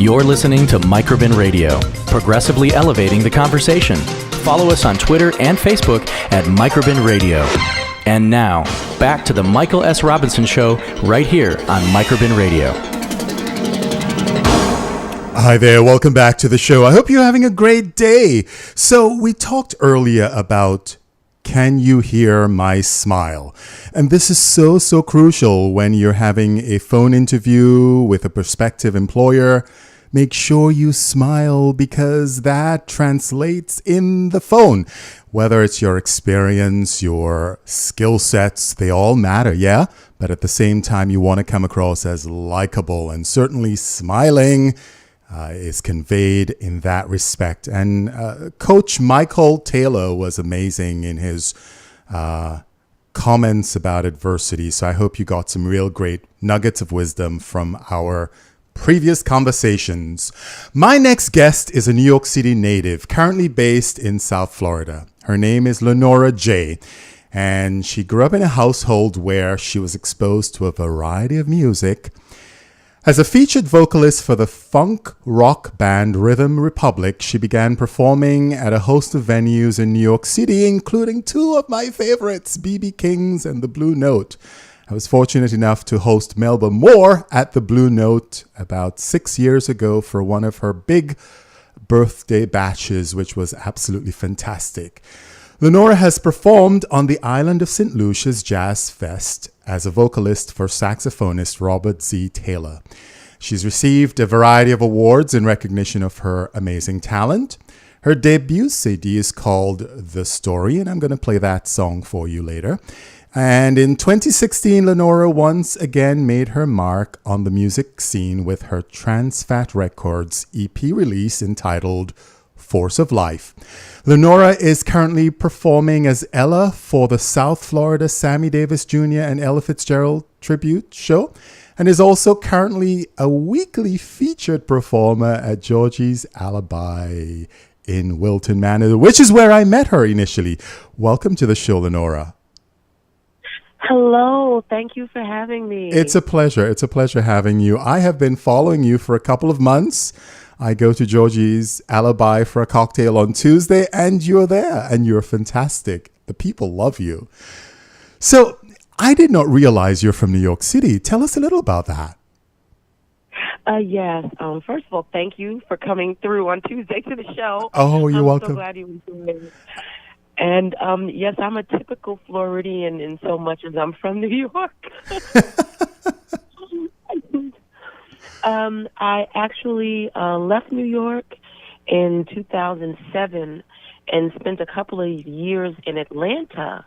You're listening to Microbin Radio, progressively elevating the conversation. Follow us on Twitter and Facebook at Microbin Radio. And now, back to the Michael S. Robinson Show right here on Microbin Radio. Hi there, welcome back to the show. I hope you're having a great day. So we talked earlier about Can You Hear My Smile? And this is so crucial when you're having a phone interview with a prospective employer. Make sure you smile because that translates in the phone. Whether it's your experience, your skill sets, they all matter, yeah? But at the same time, you want to come across as likable, and certainly smiling is conveyed in that respect. And Coach Michael Taylor was amazing in his comments about adversity. So I hope you got some real great nuggets of wisdom from our previous conversations. My next guest is a New York City native, currently based in South Florida. Her name is LeNora Jaye, and she grew up in a household where she was exposed to a variety of music. As a featured vocalist for the funk rock band Rhythm Republik, she began performing at a host of venues in New York City, including two of my favorites, BB King's and the Blue Note. I was fortunate enough to host Melba Moore at the Blue Note about 6 years ago for one of her big birthday bashes, which was absolutely fantastic. LeNora has performed on the island of St. Lucia's Jazz Fest as a vocalist for saxophonist Robert Z. Taylor. She's received a variety of awards in recognition of her amazing talent. Her debut CD is called The Story, and I'm going to play that song for you later. And in 2016, LeNora once again made her mark on the music scene with her Trans Fat Records EP release entitled Force of Life. LeNora is currently performing as Ella for the South Florida Sammy Davis Jr. and Ella Fitzgerald tribute show, and is also currently a weekly featured performer at Georgie's Alibi in Wilton, Manors, which is where I met her initially. Welcome to the show, LeNora. Hello. Thank you for having me. It's a pleasure. It's a pleasure having you. I have been following you for a couple of months. I go to Georgie's Alibi for a cocktail on Tuesday, and you're there, and you're fantastic. The people love you. So I did not realize you're from New York City. Tell us a little about that. Yes. First of all, thank you for coming through on Tuesday to the show. Oh, you're welcome. I'm so glad you enjoyed it. And yes, I'm a typical Floridian in so much as I'm from New York. I actually left New York in 2007 and spent a couple of years in Atlanta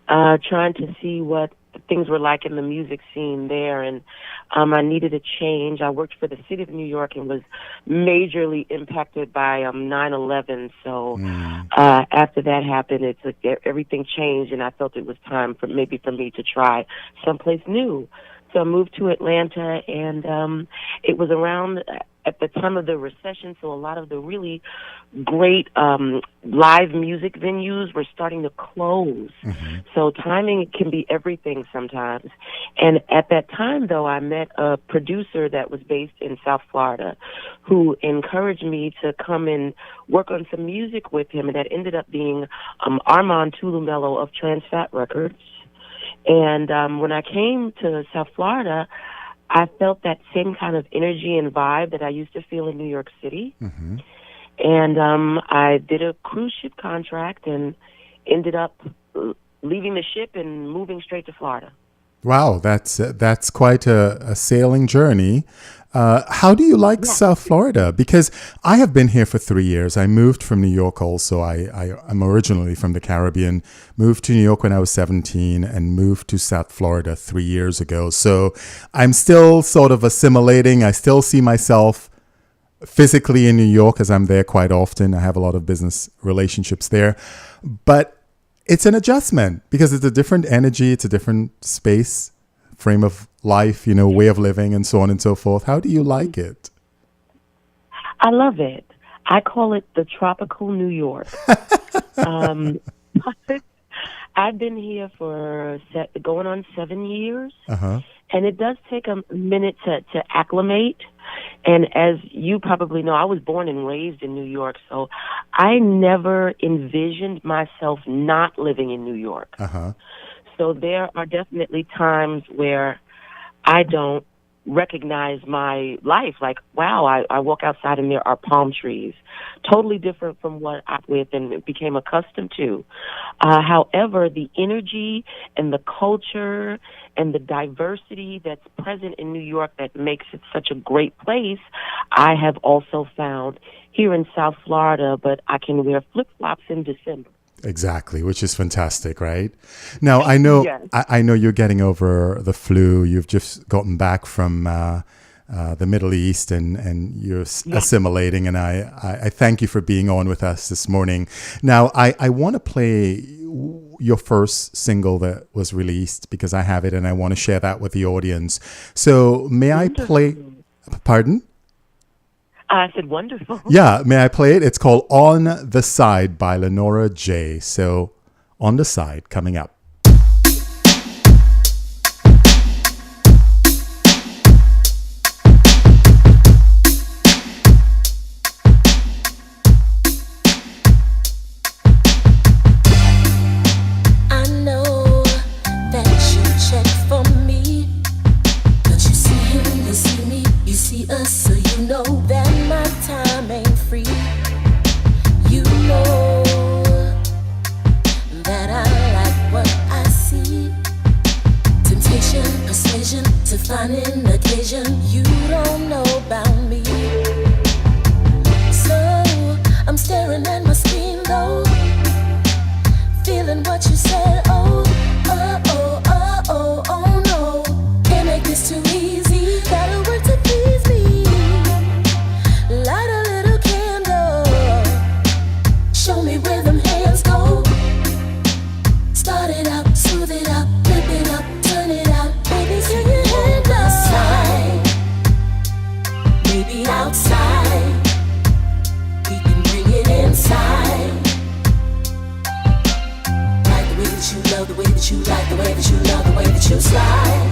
trying to see what things were like in the music scene there. And I needed a change. I worked for the city of New York and was majorly impacted by 9/11. So after that happened, it's like everything changed, and I felt it was time for me to try someplace new. So I moved to Atlanta, and it was around at the time of the recession, so a lot of the really great live music venues were starting to close. Mm-hmm. So timing can be everything sometimes. And at that time, though, I met a producer that was based in South Florida who encouraged me to come and work on some music with him, and that ended up being Armand Tulumello of Trans Fat Records. And when I came to South Florida, I felt that same kind of energy and vibe that I used to feel in New York City. Mm-hmm. And I did a cruise ship contract and ended up leaving the ship and moving straight to Florida. Wow, that's quite a sailing journey. How do you like South Florida? Because I have been here for 3 years. I moved from New York also. I'm originally from the Caribbean, moved to New York when I was 17 and moved to South Florida 3 years ago. So I'm still sort of assimilating. I still see myself physically in New York as I'm there quite often. I have a lot of business relationships there. But it's an adjustment because it's a different energy. It's a different space, frame of life, way of living and so on and so forth. How do you like it? I love it. I call it the tropical New York. I've been here for going on 7 years, and it does take a minute to acclimate. And as you probably know, I was born and raised in New York, so I never envisioned myself not living in New York. Uh-huh. So there are definitely times where I don't recognize my life. Like, wow, I walk outside and there are palm trees. Totally different from what I with and became accustomed to. However, the energy and the culture and the diversity that's present in New York that makes it such a great place, I have also found here in South Florida, but I can wear flip-flops in December. Exactly, which is fantastic, right? Now, I know Yes. I know you're getting over the flu. You've just gotten back from the Middle East and you're assimilating. And I thank you for being on with us this morning. Now, I want to play your first single that was released because I have it and I want to share that with the audience. So may I play? Pardon? I said wonderful. Yeah, may I play it? It's called On the Side by LeNora Jaye. So, On the Side, coming up. I know that you check for me, but you see him, you see me, you see us, so you know that my time ain't free. You know that I like what I see. Temptation, persuasion, to find an occasion. You don't know about me. So I'm staring at my screen though, feeling what you said. Oh, oh, oh, oh, oh, oh no. Can't make this too easy. Gotta work to please me. Light a little candle. Show me where them hands go. Start it out, smooth it out, flip it up, turn it out. Baby, can you hand aside? Maybe outside. We can bring it inside. Like the way that you love, the way that you like, the way that you love, the way that you slide.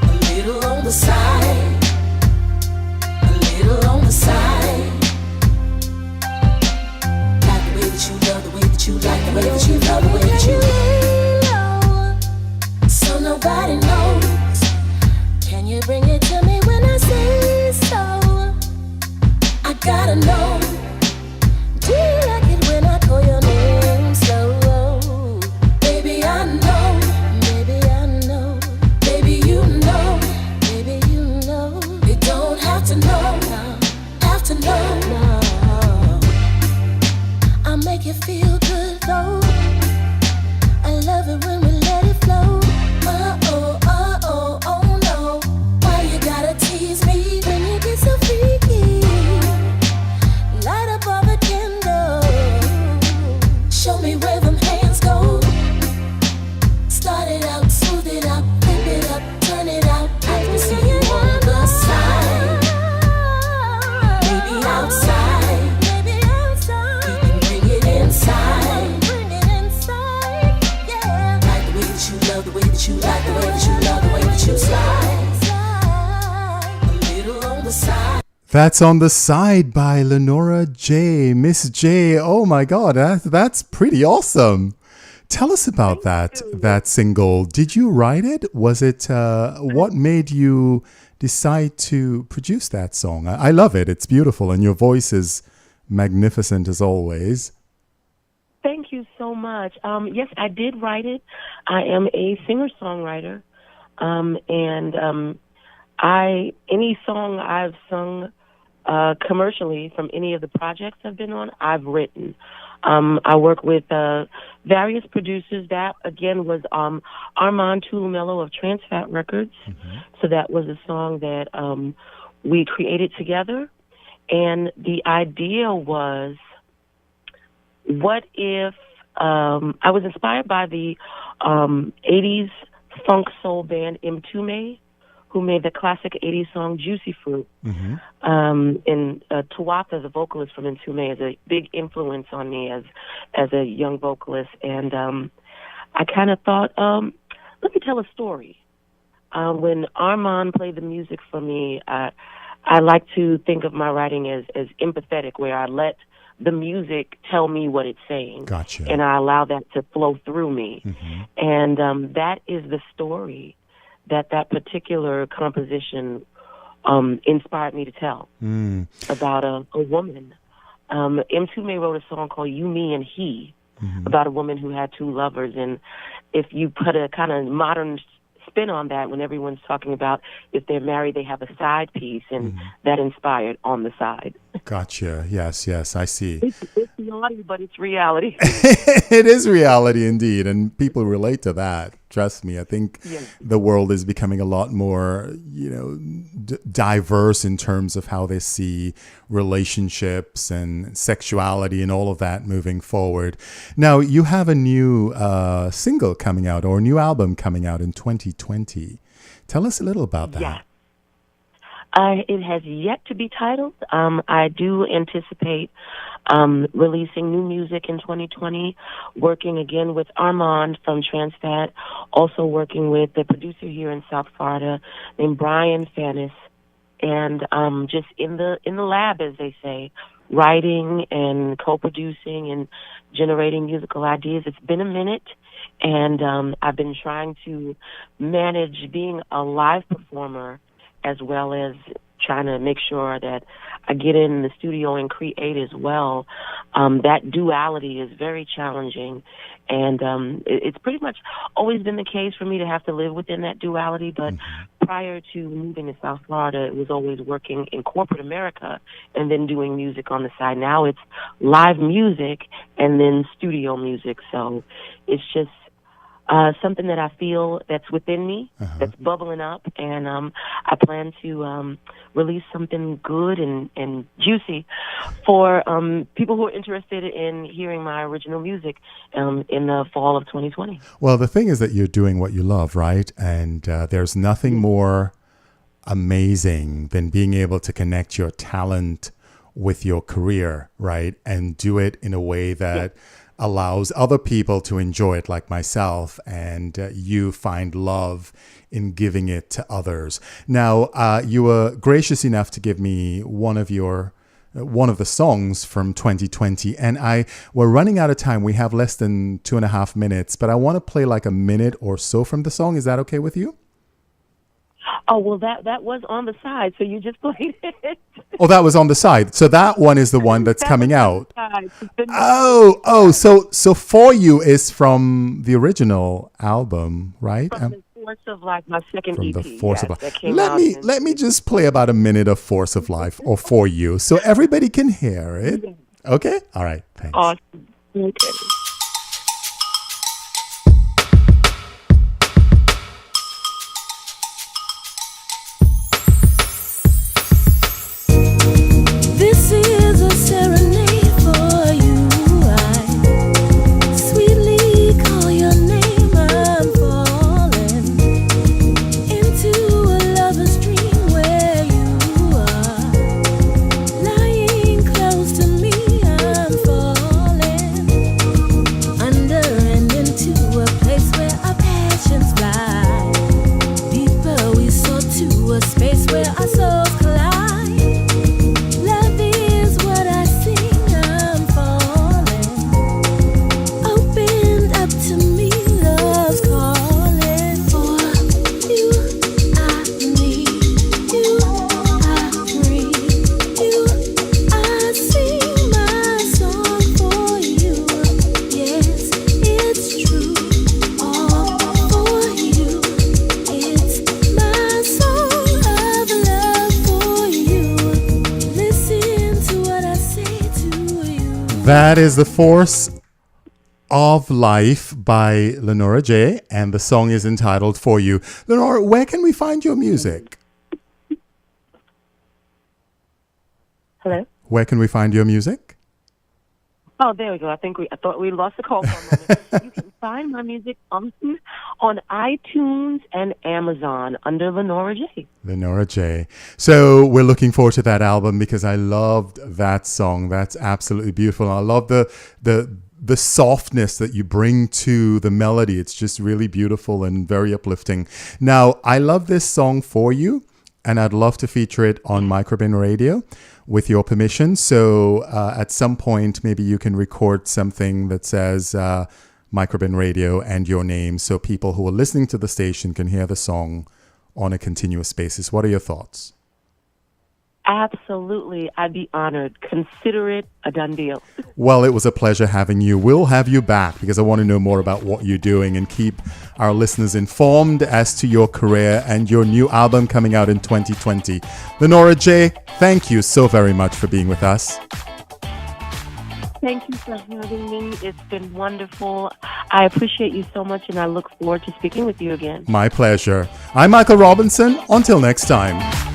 A little on the side. A little on the side. Like the way that you love, the way that you like, the way that you love, the way that you so nobody knows. Can you bring it to me when I say so? I gotta know. Do you like it when I call your name slow? Baby, I know. Baby, I know. Baby, you know. Baby, you know. You don't have to know. Have to know. I'll make you feel good though. I love it when we let it flow. Oh, oh, oh, oh, oh no. Why you gotta tease me when you get so freaky? Light up all the candles. Show me where them hands go. Start it out, smooth it out, flip it up, turn it out. I can see you on the side. Maybe outside. Maybe outside. We can bring it inside. Bring it inside. Yeah. Like the way that you love, the way that you like, the way that you love, the way that you slide. A little on the side. That's On the Side by LeNora Jaye. Miss Jaye, oh my God, that's pretty awesome. Tell us about that single. Did you write it? Was it, what made you decide to produce that song? I love it. It's beautiful and your voice is magnificent as always. Thank you so much. Yes, I did write it. I am a singer-songwriter, and any song I've sung commercially from any of the projects I've been on, I've written. I work with various producers. That, again, was Armand Tulumello of Tramps Records. Mm-hmm. So that was a song that we created together. And the idea was, what if I was inspired by the 80s funk soul band Mtume, who made the classic 80s song Juicy Fruit. Mm-hmm. And Tawatha, the vocalist from Mtume, is a big influence on me as a young vocalist. And I kind of thought, let me tell a story. When Armand played the music for me, I like to think of my writing as empathetic, where I let the music tell me what it's saying. Gotcha. And I allow that to flow through me. Mm-hmm. And that is the story that particular composition inspired me to tell about a woman. M2 wrote a song called You, Me, and He about a woman who had two lovers. And if you put a kind of modern spin on that, when everyone's talking about if they're married, they have a side piece, and that inspired On the Side. Gotcha. Yes, I see. It's naughty, but it's reality. It is reality indeed, and people relate to that. Trust me. I think the world is becoming a lot more, diverse in terms of how they see relationships and sexuality and all of that moving forward. Now, you have a new single coming out, or a new album coming out in 2020. Tell us a little about that. Yeah. It has yet to be titled. I do anticipate releasing new music in 2020, working again with Armand from Tramps, also working with the producer here in South Florida named Brian Fannis, and just in the lab, as they say, writing and co-producing and generating musical ideas. It's been a minute, and I've been trying to manage being a live performer as well as trying to make sure that I get in the studio and create as well. That duality is very challenging, and it's pretty much always been the case for me to have to live within that duality, but prior to moving to South Florida, it was always working in corporate America and then doing music on the side. Now it's live music and then studio music, so it's just something that I feel that's within me, that's bubbling up, and I plan to release something good and juicy for people who are interested in hearing my original music in the fall of 2020. Well, the thing is that you're doing what you love, right? And there's nothing more amazing than being able to connect your talent with your career, right? And do it in a way that allows other people to enjoy it, like myself, and you find love in giving it to others. Now, you were gracious enough to give me one of the songs from 2020, and we're running out of time. We have less than 2.5 minutes, but I want to play like a minute or so from the song. Is that okay with you? Oh, well, that was on the side, so you just played it. Oh, that was on the side. So that one is the one that's coming out. So For You is from the original album, right? From the Force of Life, my second from EP. The Force of Life. That came Let me just play about a minute of Force of Life, or For You, so everybody can hear it. Okay? All right. Thanks. Awesome. Okay. This is a serenade for you. I sweetly call your name. I'm falling into a lover's dream where you are lying close to me. I'm falling under and into a place where our passions fly. Deeper we soar to a space where our souls collide. That is The Force of Life by LeNora Jaye, and the song is entitled For You. LeNora, where can we find your music? Hello? Where can we find your music? Oh, there we go. I thought we lost the call for a moment. You can find my music on iTunes and Amazon under LeNora Jaye. LeNora Jaye. So we're looking forward to that album because I loved that song. That's absolutely beautiful. I love the the softness that you bring to the melody. It's just really beautiful and very uplifting. Now, I love this song for you, and I'd love to feature it on Microbin Radio with your permission. So at some point, maybe you can record something that says Microbin Radio and your name, so people who are listening to the station can hear the song on a continuous basis. What are your thoughts? Absolutely. I'd be honored. Consider it a done deal. Well, it was a pleasure having you. We'll have you back because I want to know more about what you're doing and keep our listeners informed as to your career and your new album coming out in 2020. LeNora Jaye, thank you so very much for being with us. Thank you for having me. It's been wonderful. I appreciate you so much, and I look forward to speaking with you again. My pleasure. I'm Michael Robinson. Until next time.